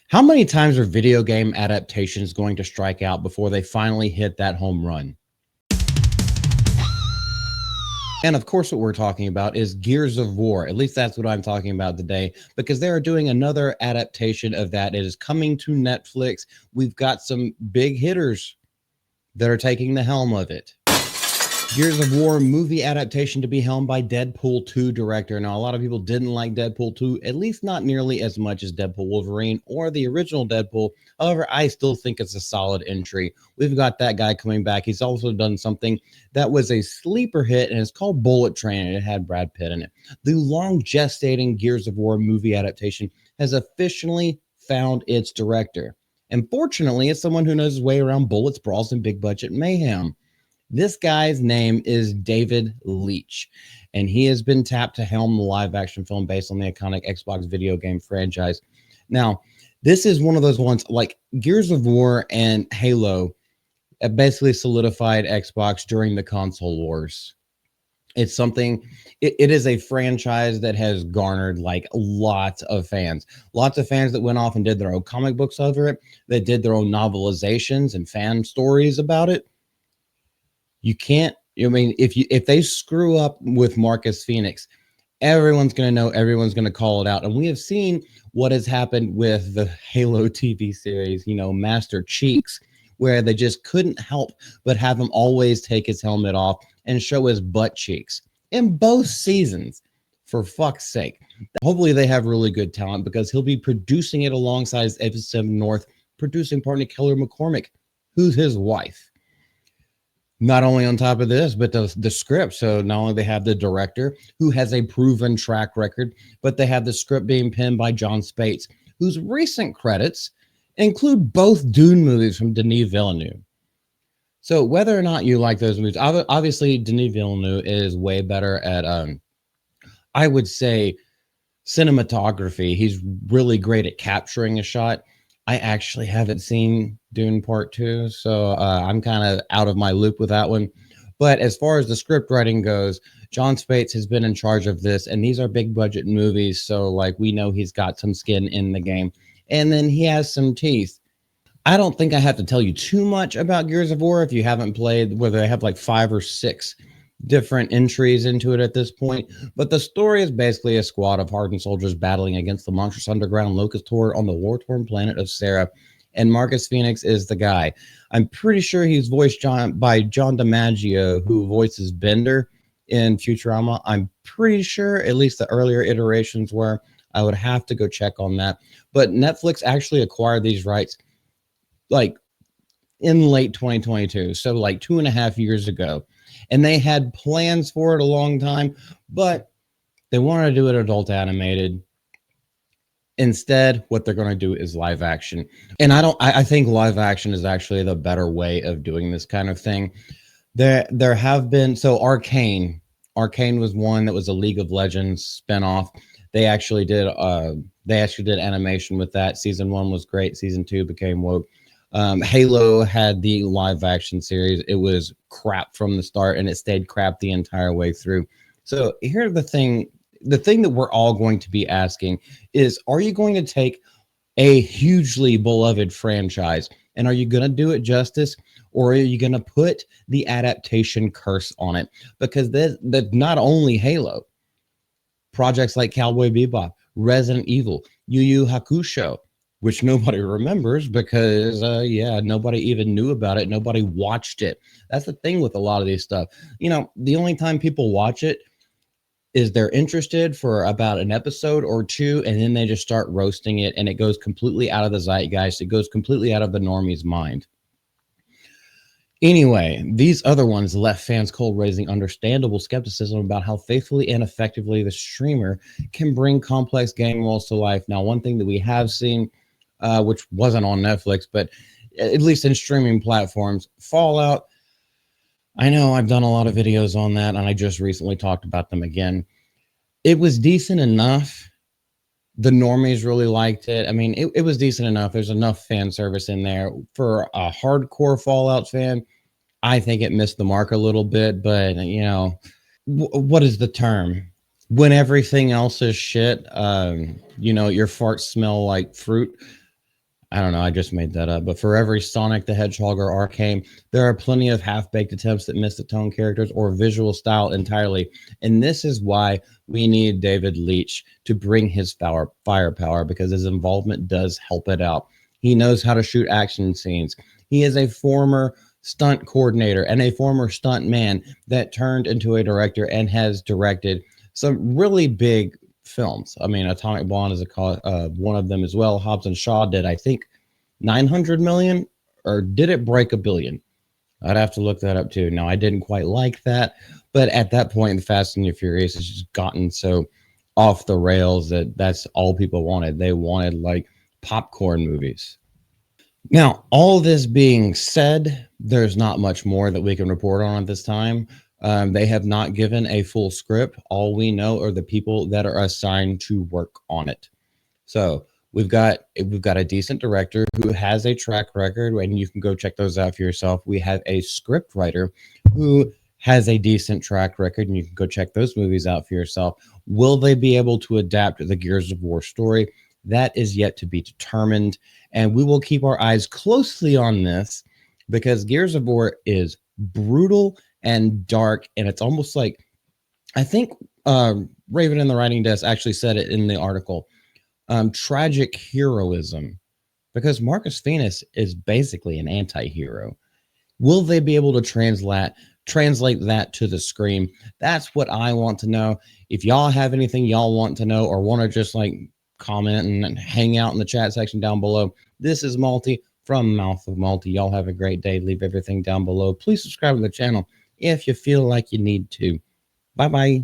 How many times are video game adaptations going to strike out before they finally hit that home run? And of course, what we're talking about is Gears of War. At least that's what I'm talking about today, because they are doing another adaptation of that. It is coming to Netflix. We've got some big hitters that are taking the helm of it. Gears of War movie adaptation to be helmed by Deadpool 2 director. Now, a lot of people didn't like Deadpool 2, at least not nearly as much as Deadpool Wolverine or the original Deadpool. However, I still think it's a solid entry. We've got that guy coming back. He's also done something that was a sleeper hit, and it's called Bullet Train, and it had Brad Pitt in it. The long gestating Gears of War movie adaptation has officially found its director. And fortunately, it's someone who knows his way around bullets, brawls, and big budget mayhem. This guy's name is David Leitch, and he has been tapped to helm the live action film based on the iconic Xbox video game franchise. Now, this is one of those ones like Gears of War and Halo basically solidified Xbox during the console wars. It's something, it is a franchise that has garnered like lots of fans that went off and did their own comic books over it, that did their own novelizations and fan stories about it. You can't, I mean, if they screw up with Marcus Phoenix, everyone's going to know, everyone's going to call it out. And we have seen what has happened with the Halo TV series, Master Cheeks, where they just couldn't help but have him always take his helmet off and show his butt cheeks in both seasons. For fuck's sake. Hopefully they have really good talent, because he'll be producing it alongside Evan North, producing partner Keller McCormick, who's his wife. Not only on top of this, but the script. So not only they have the director, who has a proven track record, but they have the script being penned by John Spates, whose recent credits include both Dune movies from Denis Villeneuve. So whether or not you like those movies, obviously Denis Villeneuve is way better at, I would say, cinematography. He's really great at capturing a shot. I actually haven't seen Dune Part 2, so I'm kind of out of my loop with that one. But as far as the script writing goes, John Spates has been in charge of this, and these are big budget movies, so like we know he's got some skin in the game. And then he has some teeth. I don't think I have to tell you too much about Gears of War if you haven't played, where they have like 5 or 6 different entries into it at this point. But the story is basically a squad of hardened soldiers battling against the monstrous underground locust horde on the war-torn planet of Sarah. And Marcus Phoenix is the guy. I'm pretty sure he's voiced by John DiMaggio, who voices Bender in Futurama. I'm pretty sure, at least the earlier iterations were. I would have to go check on that. But Netflix actually acquired these rights like in late 2022, so like 2.5 years ago. And they had plans for it a long time, but they wanted to do it adult animated. Instead, what they're going to do is live action. And I think live action is actually the better way of doing this kind of thing. There have been, so Arcane was one that was a League of Legends spinoff. They actually did animation with that. Season 1 was great. Season 2 became woke. Halo had the live action series. It was crap from the start, and it stayed crap the entire way through. So here's the thing that we're all going to be asking is, are you going to take a hugely beloved franchise, and are you going to do it justice, or are you going to put the adaptation curse on it? Because that's not only Halo. Projects like Cowboy Bebop, Resident Evil, Yu Yu Hakusho, which nobody remembers because, nobody even knew about it. Nobody watched it. That's the thing with a lot of these stuff. The only time people watch it is they're interested for about an episode or two, and then they just start roasting it, and it goes completely out of the zeitgeist. It goes completely out of the normie's mind. Anyway, these other ones left fans cold, raising understandable skepticism about how faithfully and effectively the streamer can bring complex game worlds to life. Now, one thing that we have seen, which wasn't on Netflix, but at least in streaming platforms, Fallout. I know I've done a lot of videos on that, and I just recently talked about them again. It was decent enough. The normies really liked it. I mean, it was decent enough. There's enough fan service in there. For a hardcore Fallout fan, I think it missed the mark a little bit, but, what is the term? When everything else is shit, your farts smell like fruit. I don't know, I just made that up. But for every Sonic the Hedgehog or Arcane, there are plenty of half baked attempts that miss the tone characters or visual style entirely. And this is why we need David Leitch to bring his firepower, because his involvement does help it out. He knows how to shoot action scenes. He is a former stunt coordinator and a former stunt man that turned into a director and has directed some really big films. I mean, Atomic Blonde is one of them as well. Hobbs and Shaw did, I think, 900 million, or did it break a billion? I'd have to look that up too. Now, I didn't quite like that, but at that point, the Fast and the Furious has just gotten so off the rails that that's all people wanted. They wanted like popcorn movies. Now, all this being said, there's not much more that we can report on at this time. They have not given a full script. All we know are the people that are assigned to work on it. So we've got a decent director who has a track record, and you can go check those out for yourself. We have a script writer who has a decent track record, and you can go check those movies out for yourself. Will they be able to adapt the Gears of War story? That is yet to be determined, and we will keep our eyes closely on this because Gears of War is brutal and dark, and it's almost like, I think Raven in the Writing Desk actually said it in the article, tragic heroism, because Marcus Phoenix is basically an anti-hero. Will they be able to translate that to the screen? That's what I want to know. If y'all have anything y'all want to know or want to just like comment and hang out in the chat section down below, this is Malty from Mouth of Malty. Y'all have a great day. Leave everything down below. Please subscribe to the channel if you feel like you need to. Bye bye.